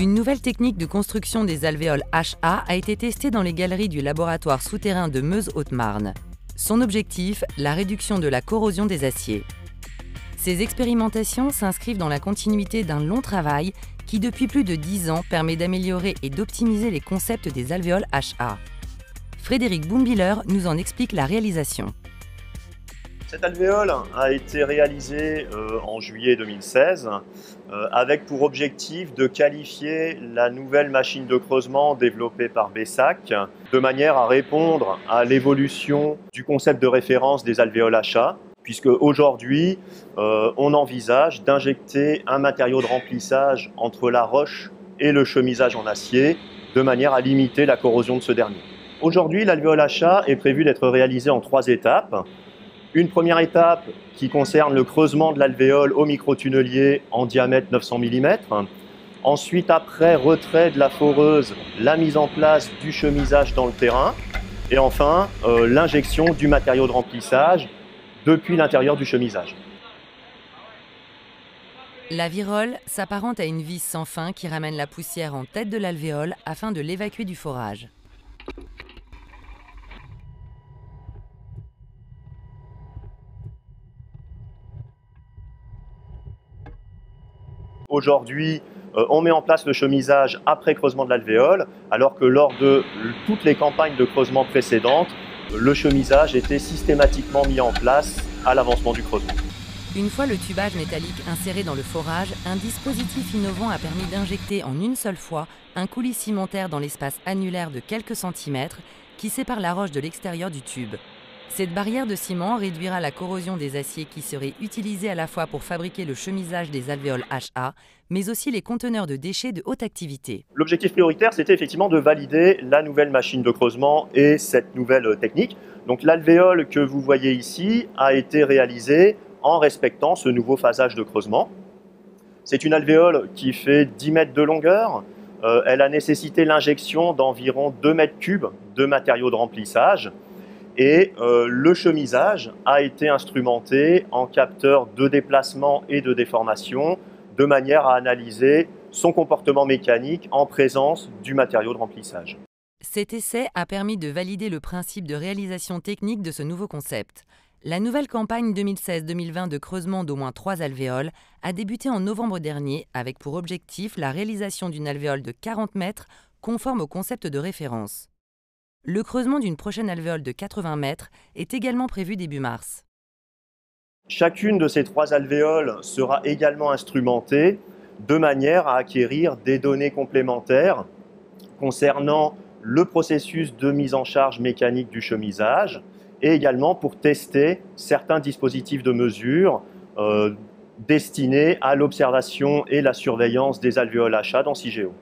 Une nouvelle technique de construction des alvéoles HA a été testée dans les galeries du laboratoire souterrain de Meuse-Haute-Marne. Son objectif, la réduction de la corrosion des aciers. Ces expérimentations s'inscrivent dans la continuité d'un long travail qui, depuis plus de 10 ans, permet d'améliorer et d'optimiser les concepts des alvéoles HA. Frédéric Boumbiller nous en explique la réalisation. Cet alvéole a été réalisé en juillet 2016 avec pour objectif de qualifier la nouvelle machine de creusement développée par Bessac de manière à répondre à l'évolution du concept de référence des alvéoles HA, puisque aujourd'hui on envisage d'injecter un matériau de remplissage entre la roche et le chemisage en acier de manière à limiter la corrosion de ce dernier. Aujourd'hui, l'alvéole HA est prévu d'être réalisé en 3 étapes. Une première étape qui concerne le creusement de l'alvéole au microtunnelier en diamètre 900 mm. Ensuite, après retrait de la foreuse, la mise en place du chemisage dans le terrain. Et enfin, l'injection du matériau de remplissage depuis l'intérieur du chemisage. La virole s'apparente à une vis sans fin qui ramène la poussière en tête de l'alvéole afin de l'évacuer du forage. Aujourd'hui, on met en place le chemisage après creusement de l'alvéole, alors que lors de toutes les campagnes de creusement précédentes, le chemisage était systématiquement mis en place à l'avancement du creusement. Une fois le tubage métallique inséré dans le forage, un dispositif innovant a permis d'injecter en une seule fois un coulis cimentaire dans l'espace annulaire de quelques centimètres qui sépare la roche de l'extérieur du tube. Cette barrière de ciment réduira la corrosion des aciers qui seraient utilisés à la fois pour fabriquer le chemisage des alvéoles HA, mais aussi les conteneurs de déchets de haute activité. L'objectif prioritaire, c'était effectivement de valider la nouvelle machine de creusement et cette nouvelle technique. Donc l'alvéole que vous voyez ici a été réalisée en respectant ce nouveau phasage de creusement. C'est une alvéole qui fait 10 mètres de longueur. Elle a nécessité l'injection d'environ 2 mètres cubes de matériaux de remplissage. Et le chemisage a été instrumenté en capteur de déplacement et de déformation de manière à analyser son comportement mécanique en présence du matériau de remplissage. Cet essai a permis de valider le principe de réalisation technique de ce nouveau concept. La nouvelle campagne 2016-2020 de creusement d'au moins 3 alvéoles a débuté en novembre dernier avec pour objectif la réalisation d'une alvéole de 40 mètres conforme au concept de référence. Le creusement d'une prochaine alvéole de 80 mètres est également prévu début mars. Chacune de ces 3 alvéoles sera également instrumentée de manière à acquérir des données complémentaires concernant le processus de mise en charge mécanique du chemisage et également pour tester certains dispositifs de mesure destinés à l'observation et la surveillance des alvéoles HA dans CIGEO.